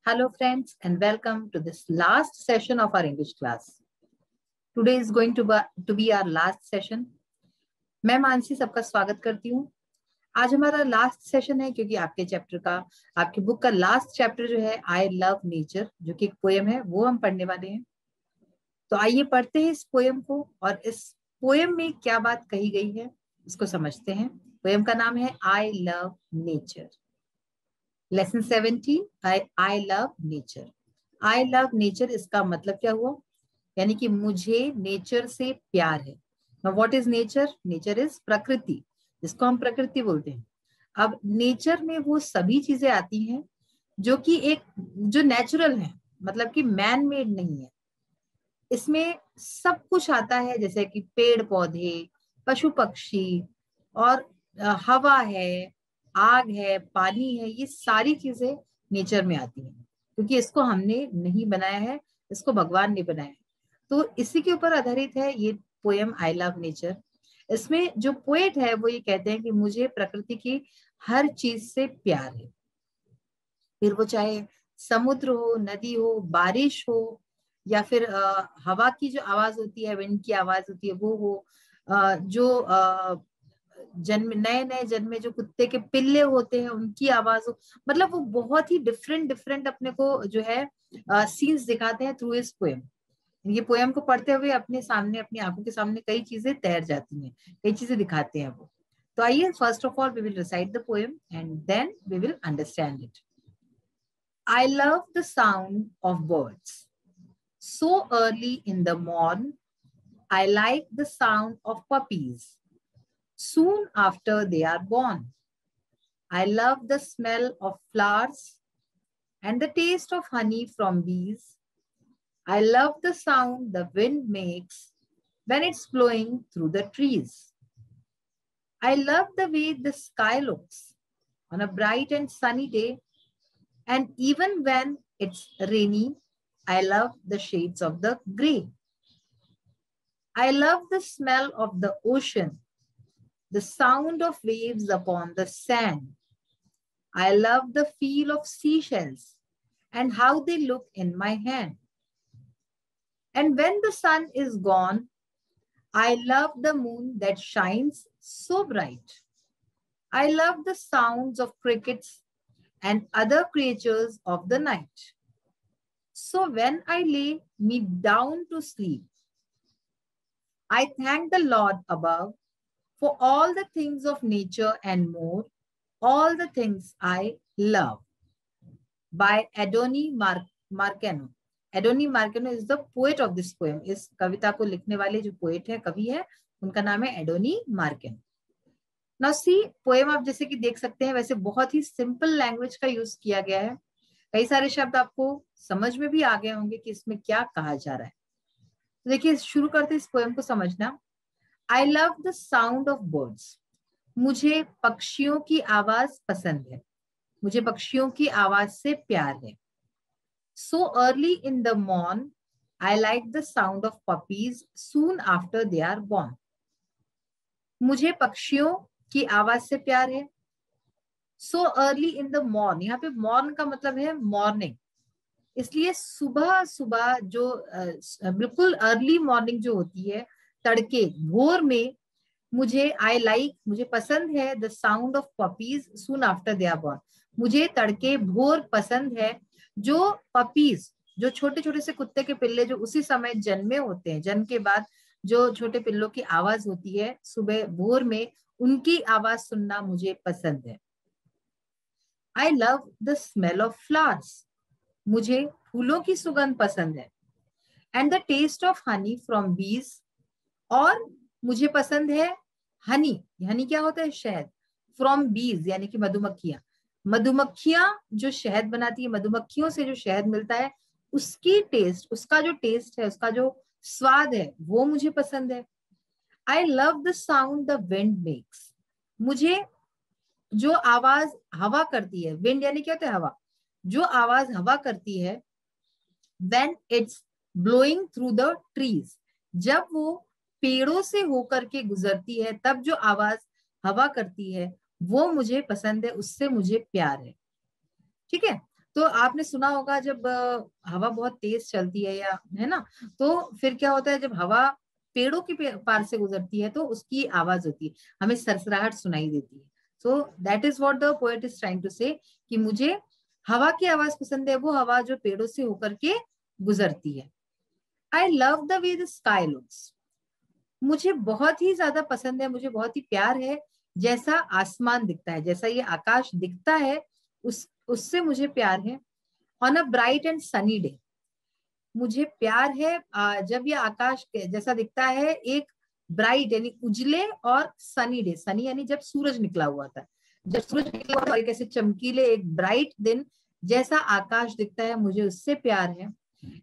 Hello friends and welcome to this last session of our English class. Today is going to be our last session. मैं मानसी सबका स्वागत करती हूँ. आज हमारा लास्ट सेशन है क्योंकि आपके बुक का लास्ट चैप्टर जो है आई लव नेचर, जो कि एक पोएम है, वो हम पढ़ने वाले हैं. तो आइए पढ़ते हैं इस पोएम को और इस पोएम में क्या बात कही गई है इसको समझते हैं. पोएम का नाम है I love nature. Lesson 17 I love nature. I love nature इसका मतलब क्या हुआ, यानी कि मुझे नेचर से प्यार है. What is nature? Nature is प्रकृति, जिसको हम प्रकृति बोलते हैं. अब नेचर में वो सभी चीजें आती हैं जो कि जो नेचुरल है, मतलब कि मैन मेड नहीं है. इसमें सब कुछ आता है, जैसे कि पेड़ पौधे, पशु पक्षी और हवा है, आग है, पानी है. ये सारी चीजें नेचर में आती हैं क्योंकि इसको हमने नहीं बनाया है, इसको भगवान ने बनाया है. तो इसी के ऊपर आधारित है ये पोएम आई लव नेचर. इसमें जो पोएट है वो ये कहते हैं कि मुझे प्रकृति की हर चीज से प्यार है. फिर वो चाहे समुद्र हो, नदी हो, बारिश हो, या फिर हवा की जो आवाज होती है, विंड की आवाज होती है वो हो, जो नए जन्मे जो कुत्ते के पिल्ले होते हैं उनकी आवाज हो. मतलब वो बहुत ही डिफरेंट अपने को जो है सीन्स दिखाते हैं थ्रू इस पोएम. ये पोएम को पढ़ते हुए अपने सामने, अपनी आंखों के सामने कई चीजें तैर जाती हैं, कई चीजें दिखाते हैं वो. तो आइए, first of all we will recite the poem and then we will understand it. I love the sound of birds so early in the morn. I like the sound of puppies soon after they are born. I love the smell of flowers and the taste of honey from bees. I love the sound the wind makes when it's blowing through the trees. I love the way the sky looks on a bright and sunny day, and even when it's rainy, I love the shades of the gray. I love the smell of the ocean, the sound of waves upon the sand. I love the feel of seashells and how they look in my hand. And when the sun is gone, I love the moon that shines so bright. I love the sounds of crickets and other creatures of the night. So when I lay me down to sleep, I thank the Lord above for all the things of nature and more, all the things I love. By Adoni Marcano. Adoni Marcano is the poet of this poem. इस कविता को लिखने वाले जो poet है, कवि है, उनका नाम है एडोनी मार्केनो. Now see, पोएम आप जैसे कि देख सकते हैं वैसे बहुत ही सिंपल लैंग्वेज का यूज किया गया है. कई सारे शब्द आपको समझ में भी आ गए होंगे कि इसमें क्या कहा जा रहा है. तो देखिए, शुरू करते इस पोएम को समझना. आई love the sound of birds. मुझे पक्षियों की आवाज पसंद है, मुझे पक्षियों की आवाज से प्यार है. So early in the morn I like the sound of puppies soon after they are born. मुझे पक्षियों की आवाज से प्यार है. So early in the morn, यहाँ पे मॉर्न का मतलब है मॉर्निंग, इसलिए सुबह सुबह जो बिल्कुल अर्ली मॉर्निंग जो होती है, तड़के भोर में, मुझे पसंद है the sound of puppies soon after they are born. मुझे तड़के भोर पसंद है. जो पपीज, जो छोटे छोटे से कुत्ते के पिल्ले जो उसी समय जन्मे होते हैं, जन्म के बाद जो छोटे पिल्लों की आवाज होती है सुबह भोर में, उनकी आवाज सुनना मुझे पसंद है. I love the smell of flowers. मुझे फूलों की सुगंध पसंद है. And the taste of honey from bees. और मुझे पसंद है हनी. हनी क्या होता है? शहद. फ्रॉम बीज यानी कि मधुमक्खियां. मधुमक्खियां जो शहद बनाती है, मधुमक्खियों से जो शहद मिलता है, उसका जो टेस्ट है, उसका जो स्वाद है, वो मुझे पसंद है. I love the sound the wind makes. मुझे जो आवाज हवा करती है, विंड यानी क्या होता है? हवा. जो आवाज हवा करती है, when it's blowing through the trees, जब वो पेड़ों से होकर के गुजरती है, तब जो आवाज हवा करती है वो मुझे पसंद है, उससे मुझे प्यार है. ठीक है. तो आपने सुना होगा जब हवा बहुत तेज चलती है या है ना, तो फिर क्या होता है, जब हवा पेड़ों के पार से गुजरती है तो उसकी आवाज होती है, हमें सरसराहट सुनाई देती है. So that is what the poet is trying to say, कि मुझे हवा की आवाज पसंद है, वो हवा जो पेड़ों से होकर के गुजरती है. I love the way the sky looks. मुझे बहुत ही ज्यादा पसंद है, मुझे बहुत ही प्यार है जैसा आसमान दिखता है, जैसा ये आकाश दिखता है, उससे मुझे प्यार है. On a bright and sunny day. मुझे प्यार है जब ये आकाश जैसा दिखता है एक ब्राइट यानी उजले और सनी डे. सनी यानी जब सूरज निकला हुआ था, जब सूरज निकला हुआ एक ऐसे चमकीले एक ब्राइट दिन जैसा आकाश दिखता है, मुझे उससे प्यार है.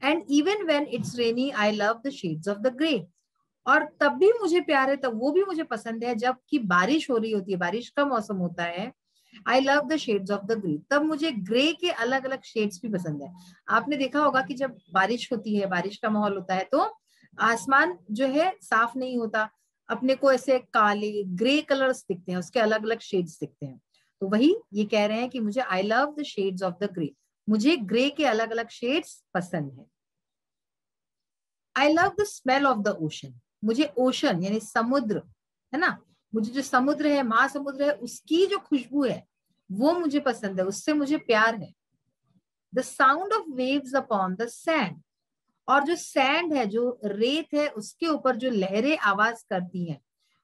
And even when it's rainy I love the shades of the grey. और तब भी मुझे प्यार है, तब वो भी मुझे पसंद है जब कि बारिश हो रही होती है, बारिश का मौसम होता है. I love the shades of the grey. तब मुझे ग्रे के अलग अलग शेड्स भी पसंद है. आपने देखा होगा कि जब बारिश होती है, बारिश का माहौल होता है, तो आसमान जो है साफ नहीं होता, अपने को ऐसे काले ग्रे कलर्स दिखते हैं, उसके अलग अलग शेड्स दिखते हैं. तो वही ये कह रहे हैं कि मुझे आई love the shades of the grey, मुझे ग्रे के अलग अलग शेड्स पसंद है. I love the smell of the ocean. मुझे ओशन यानी समुद्र है ना, मुझे जो समुद्र है, महासमुद्र है, उसकी जो खुशबू है वो मुझे पसंद है, उससे मुझे प्यार है. The sound of waves upon the sand. और जो सैंड है, जो रेत है, उसके ऊपर जो लहरें आवाज करती हैं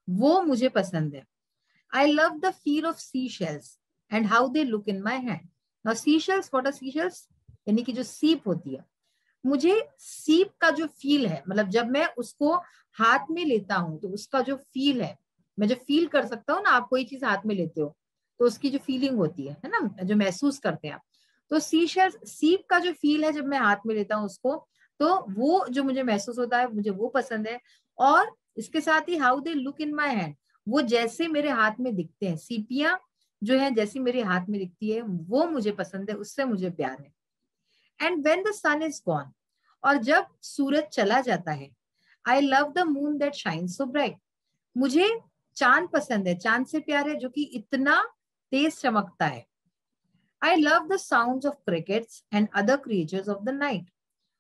वो मुझे पसंद है. I love the feel of sea shells and how they look in my hand. Now sea shells, what R sea shells, यानी कि जो सीप होती है, मुझे सीप का जो फील है, मतलब जब मैं उसको हाथ में लेता हूं तो उसका जो फील है, मैं जो फील कर सकता हूँ ना, आप कोई चीज हाथ में लेते हो तो उसकी जो फीलिंग होती है ना, जो महसूस करते हैं आप, तो सीशेल्स, सीप का जो फील है जब मैं हाथ में लेता हूँ उसको, तो वो जो मुझे महसूस होता है, मुझे वो पसंद है. और इसके साथ ही how they look in my hand, वो जैसे मेरे हाथ में दिखते हैं, सीपियां जो है जैसी मेरे हाथ में दिखती है, वो मुझे पसंद है, उससे मुझे प्यार है. And when the sun is gone. और जब सूरज चला जाता है, I love the moon that shine so bright. मुझे चांद पसंद है, चांद से प्यार है जो कि इतना तेज चमकता है. I love the sound of crickets and other creatures of the night.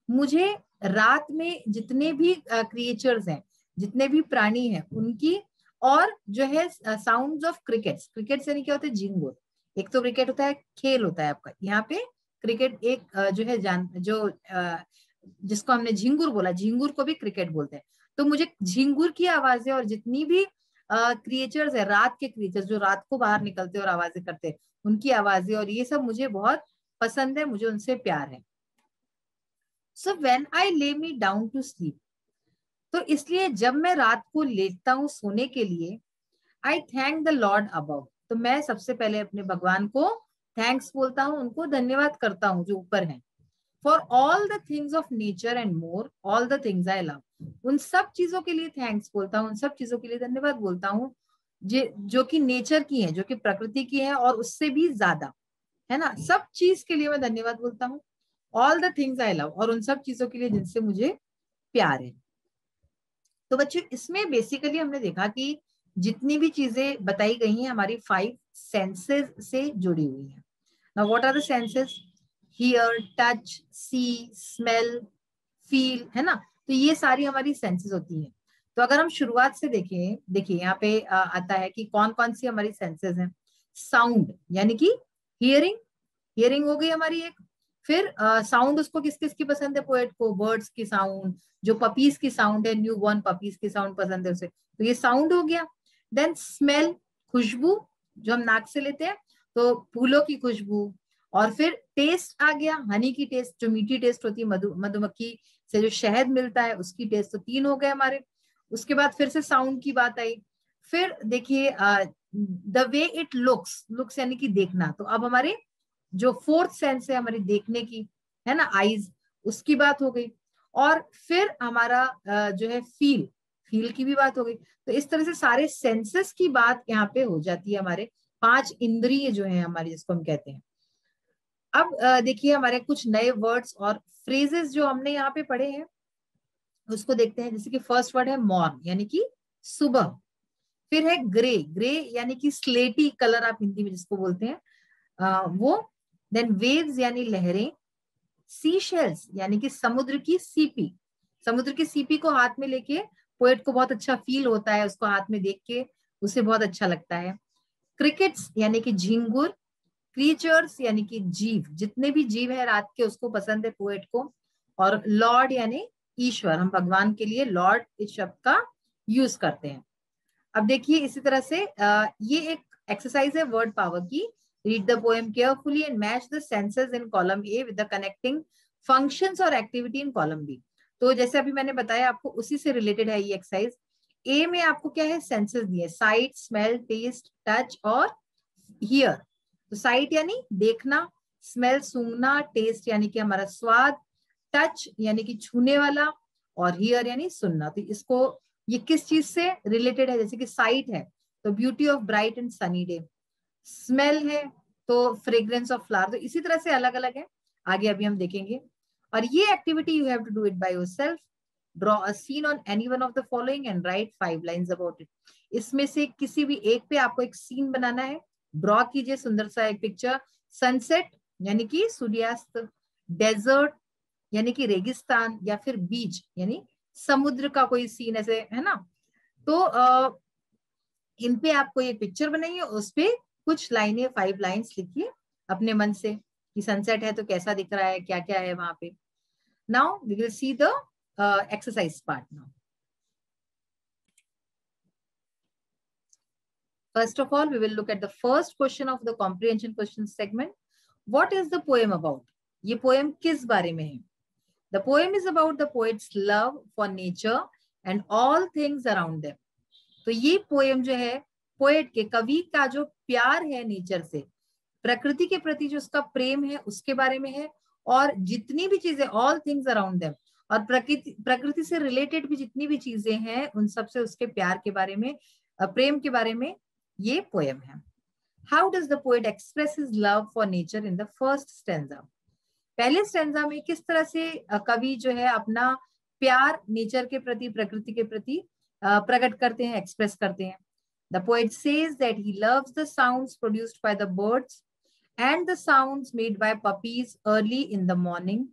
मुझे रात में जितने भी क्रिएचर्स हैं, जितने भी प्राणी हैं, उनकी, और जो है साउंड्स ऑफ क्रिकेट्स. क्रिकेट्स यानी क्या होता है, झिंगुर. एक तो क्रिकेट होता है, खेल होता है आपका, यहाँ पे क्रिकेट एक जो है जिसको हमने झिंगुर बोला, झिंगुर को भी क्रिकेट बोलते हैं. तो मुझे झिंगुर की आवाजें और जितनी भी क्रिएचर्स है, रात के क्रिएचर्स जो रात को बाहर निकलते और आवाजें करते, उनकी आवाजें और ये सब मुझे बहुत पसंद है, मुझे उनसे प्यार है. सो व्हेन आई ले मी डाउन टू स्लीप. तो इसलिए जब मैं रात को लेटता हूँ सोने के लिए, आई थैंक द लॉर्ड अबव. तो मैं सबसे पहले अपने भगवान को थैंक्स बोलता हूँ, उनको धन्यवाद करता हूँ जो ऊपर है. For all the things of nature and more, all the things I love. उन सब चीजों के लिए थैंक्स बोलता हूँ, उन सब चीजों के लिए धन्यवाद बोलता हूँ जो कि नेचर की है, जो कि प्रकृति की है, और उससे भी ज्यादा, है ना, सब चीज के लिए मैं धन्यवाद बोलता हूँ. All the things I love, और उन सब चीजों के लिए जिनसे मुझे प्यार है. तो बच्चों, इसमें बेसिकली हमने देखा कि जितनी भी चीजें बताई गई हैं हमारी 5 सेंसेस से जुड़ी हुई हैं. Now what are the senses? Hear, touch, see, smell, feel, है ना. तो ये सारी हमारी सेंसेस होती हैं. तो अगर हम शुरुआत से देखें, देखिए यहाँ पे आता है कि कौन कौन सी हमारी सेंसेस हैं. साउंड यानी कि हियरिंग, हियरिंग हो गई हमारी एक. फिर साउंड उसको किस किस की पसंद है, पोएट को बर्ड्स की साउंड, जो पपीज की साउंड है, न्यू बॉर्न पपीज की साउंड पसंद है उसे, तो ये साउंड हो गया. देन स्मेल, खुशबू, जो हम नाक से लेते हैं, तो फूलों की खुशबू. और फिर टेस्ट आ गया, हनी की टेस्ट, जो मीठी टेस्ट होती है, मधुमक्खी से जो शहद मिलता है उसकी टेस्ट. तो 3 हो गए हमारे. उसके बाद फिर से साउंड की बात आई. फिर देखिए the way it looks, looks यानी कि देखना. तो अब हमारे जो 4th सेंस है हमारी देखने की, है ना, आईज, उसकी बात हो गई. और फिर हमारा जो है फील, फील की भी बात हो गई. तो इस तरह से सारे सेंसेस की बात यहाँ पे हो जाती है. हमारे 5 इंद्रिय जो है हमारी, जिसको हम कहते हैं. अब देखिए हमारे कुछ नए वर्ड्स और फ्रेजेस जो हमने यहाँ पे पढ़े हैं उसको देखते हैं. जैसे कि फर्स्ट वर्ड है मॉर्न, यानी कि सुबह. फिर है ग्रे, ग्रे यानी कि स्लेटी कलर आप हिंदी में जिसको बोलते हैं वो. देन वेव्स यानी लहरें, सी शेल्स यानी कि समुद्र की सीपी, समुद्र की सीपी को हाथ में लेके पोएट को बहुत अच्छा फील होता है, उसको हाथ में देख के उसे बहुत अच्छा लगता है। क्रिकेट्स यानी कि झिंगुर, क्रीचर्स यानी कि जीव, जितने भी जीव है रात के उसको पसंद है पोएट को, और लॉर्ड यानी ईश्वर, हम भगवान के लिए लॉर्ड इस शब्द का यूज करते हैं। अब देखिए इसी तरह से ये एक एक्सरसाइज है वर्ड पावर की। Read the poem carefully and match the senses in column A with the connecting functions और एक्टिविटी इन कॉलम बी। तो जैसे अभी मैंने बताया आपको उसी से रिलेटेड है ये एक्सरसाइज। ए में आपको क्या है, सेंसेस दिए, साइट, स्मेल, टेस्ट, टच और हियर। तो साइट यानी देखना, स्मेल सूंघना, टेस्ट यानी कि हमारा स्वाद, टच यानी कि छूने वाला, और हियर यानी सुनना। तो इसको ये किस चीज से रिलेटेड है, जैसे कि साइट है तो beauty of bright and sunny day, smell है तो फ्रेग्रेंस ऑफ फ्लावर। तो इसी तरह से अलग अलग है, आगे अभी हम देखेंगे। और ये activity you have to do it by yourself. Draw a scene on any one of the following and write 5 lines about it. इसमें से किसी भी एक पे आपको एक सीन बनाना है, ड्रॉ कीजिए सुंदर सा एक पिक्चर। सनसेट यानी कि सूर्यास्त, डेजर्ट यानी कि रेगिस्तान, या फिर बीच यानी समुद्र का कोई सीन ऐसे है ना। तो इन पे आपको एक पिक्चर बनाइए, उस पे कुछ लाइनें 5 लाइन्स लिखिए अपने मन से कि सनसेट है तो कैसा दिख रहा है, क्या क्या है वहां पे। Now we will see the exercise part now. First of all, we will look at the first question of the comprehension question segment. What is the poem about? ये poem किस बारे में है? The poem is about the poet's love for nature and all things around them. तो ये poem जो है poet के, कवि का जो प्यार है नेचर से, प्रकृति के प्रति जो उसका प्रेम है उसके बारे में है, और जितनी भी चीजें, ऑल थिंग्स अराउंड देम, और प्रकृति से रिलेटेड भी जितनी भी चीजें हैं उन सब से उसके प्यार के बारे में, प्रेम के बारे में ये पोएम है। How does the poet express his love for nature in the first stanza? पहले स्टैंजा में किस तरह से कवि जो है अपना प्यार नेचर के प्रति, प्रकृति के प्रति प्रकट करते हैं, एक्सप्रेस करते हैं। The poet says that he loves the sounds produced by the birds and the sounds made by puppies early in the morning.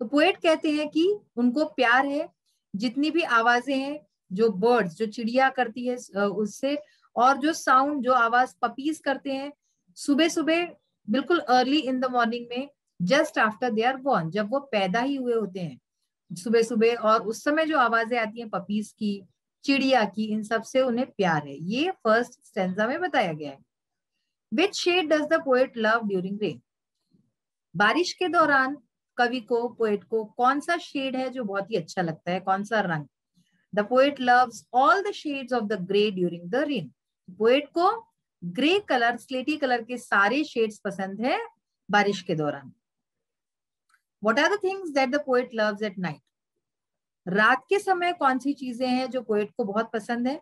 तो पोएट कहते हैं कि उनको प्यार है जितनी भी आवाजें हैं जो बर्ड्स, जो चिड़िया करती है उससे, और जो साउंड, जो आवाज पपीज करते हैं सुबह सुबह, बिल्कुल अर्ली इन द मॉर्निंग में, just after they are born, जब वो पैदा ही हुए होते हैं सुबह सुबह, और उस समय जो आवाजें आती हैं पपीज की, चिड़िया की, इन सब से उन्हें प्यार है। ये फर्स्ट स्टैंजा में बताया गया है। Which shade does the poet love during rain? बारिश के दौरान कवि को, पोएट को कौन सा शेड है जो बहुत ही अच्छा लगता है, कौन सा रंग? The poet loves all the shades of the gray during the rain. Poet को ग्रे कलर, स्लेटी कलर के सारे शेड्स पसंद है बारिश के दौरान। What are the things that the poet loves at night? रात के समय कौन सी चीजें हैं जो पोएट को बहुत पसंद है?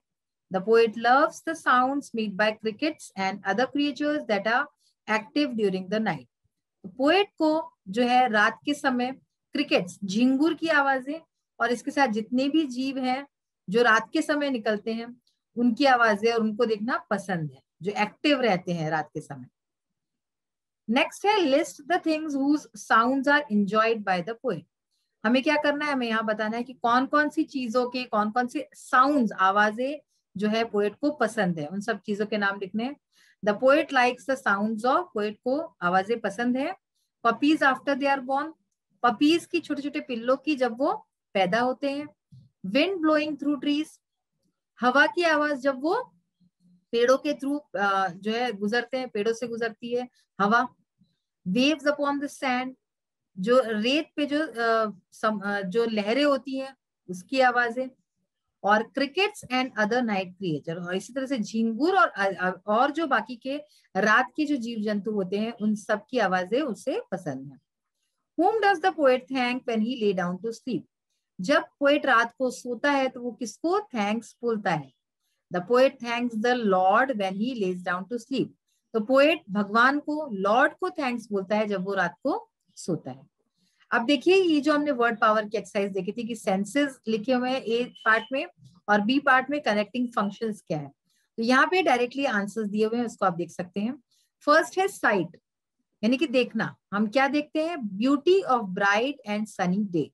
The poet loves the sounds made by crickets and other creatures that are active during the night. Poet को जो है रात के समय क्रिकेट्स, झिंगुर की आवाजें, और इसके साथ जितने भी जीव हैं जो रात के समय निकलते हैं उनकी आवाजें और उनको देखना पसंद है, जो एक्टिव रहते हैं रात के समय। नेक्स्ट है list the things whose sounds are enjoyed by the poet. हमें क्या करना है, हमें यहाँ बताना है कि कौन कौन सी चीजों के, कौन कौन से साउंड्स, आवाजें जो है पोएट को पसंद है, उन सब चीजों के नाम लिखने हैं। The poet likes the sounds of, poet को आवाजें पसंद है puppies after they are born, puppies की, छोटे छोटे पिल्लों की जब वो पैदा होते हैं। विंड ब्लोइंग थ्रू ट्रीज, हवा की आवाज जब वो पेड़ों के थ्रू जो है गुजरते हैं, पेड़ों से गुजरती है हवा। वेव्स अपॉन द सैंड, जो रेत पे जो लहरें होती हैं उसकी आवाजें। और crickets and other night creature, और इसी तरह से झिंगुर और जो बाकी के रात के जो जीव जंतु होते हैं उन सब की आवाजें उसे पसंद है। Whom does the poet thank when he lay down to sleep? जब पोएट रात को सोता है तो वो किसको थैंक्स बोलता है? The poet thanks the Lord when he lays down to sleep. तो पोएट भगवान को, लॉर्ड को थैंक्स बोलता है जब वो रात को सोता है। अब देखिए ये जो हमने वर्ड पावर की एक्सरसाइज देखी थी कि सेंसेस लिखे हुए हैं ए पार्ट में और बी पार्ट में कनेक्टिंग फंक्शंस क्या है, तो यहाँ पे डायरेक्टली आंसर्स दिए हुए हैं, उसको आप देख सकते हैं। फर्स्ट है साइट, यानी कि देखना, हम क्या देखते हैं, beauty of bright and sunny day,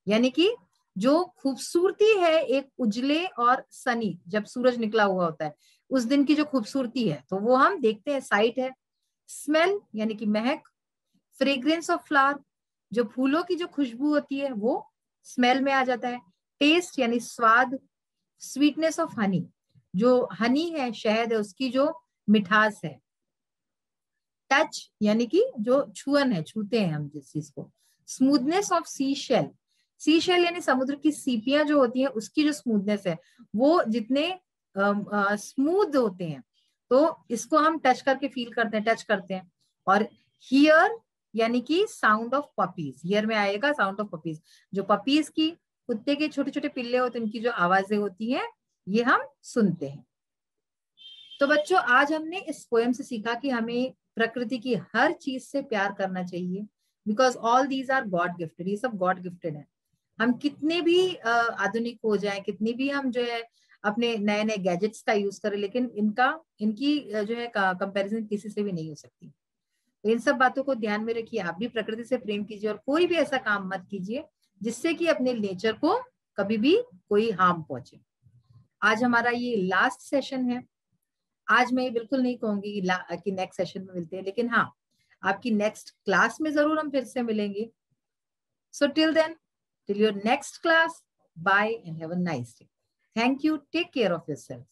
यानी कि जो खूबसूरती है एक उजले और सनी, जब सूरज निकला हुआ होता है उस दिन की जो खूबसूरती है, तो वो हम देखते हैं, साइट है। स्मेल यानी कि महक, फ्रेग्रेंस ऑफ फ्लावर, जो फूलों की जो खुशबू होती है वो स्मेल में आ जाता है। टेस्ट यानी स्वाद, स्वीटनेस ऑफ हनी, जो हनी है, शहद है, उसकी जो मिठास है। टच यानी कि जो छुअन है, छूते हैं हम जिस चीज को। Smoothness of sea shell, sea shell यानी समुद्र की सीपियां जो होती हैं उसकी जो स्मूथनेस है, वो जितने स्मूथ होते हैं, तो इसको हम टच करके फील करते हैं, टच करते हैं। और हियर यानी कि साउंड ऑफ पपीज, हियर में आएगा साउंड ऑफ पपीज, जो पपीज की, कुत्ते के छोटे छोटे पिल्ले होते हैं, उनकी जो आवाजें होती हैं ये हम सुनते हैं। तो बच्चों आज हमने इस पोएम से सीखा कि हमें प्रकृति की हर चीज से प्यार करना चाहिए, because all these are God gifted, ये सब गॉड गिफ्टेड है। हम कितने भी आधुनिक हो जाएं, कितनी भी हम जो है अपने नए नए गैजेट्स का यूज करें, लेकिन इनकी जो है कंपैरिजन किसी से भी नहीं हो सकती। तो इन सब बातों को ध्यान में रखिए, आप भी प्रकृति से प्रेम कीजिए और कोई भी ऐसा काम मत कीजिए जिससे कि अपने नेचर को कभी भी कोई हार्म पहुंचे। आज हमारा ये लास्ट सेशन है। आज मैं बिल्कुल नहीं कहूंगी कि नेक्स्ट सेशन में मिलते हैं, लेकिन हाँ, आपकी नेक्स्ट क्लास में जरूर हम फिर से मिलेंगे। So till then, till your next class, bye and have a nice day. Thank you, take care of yourself.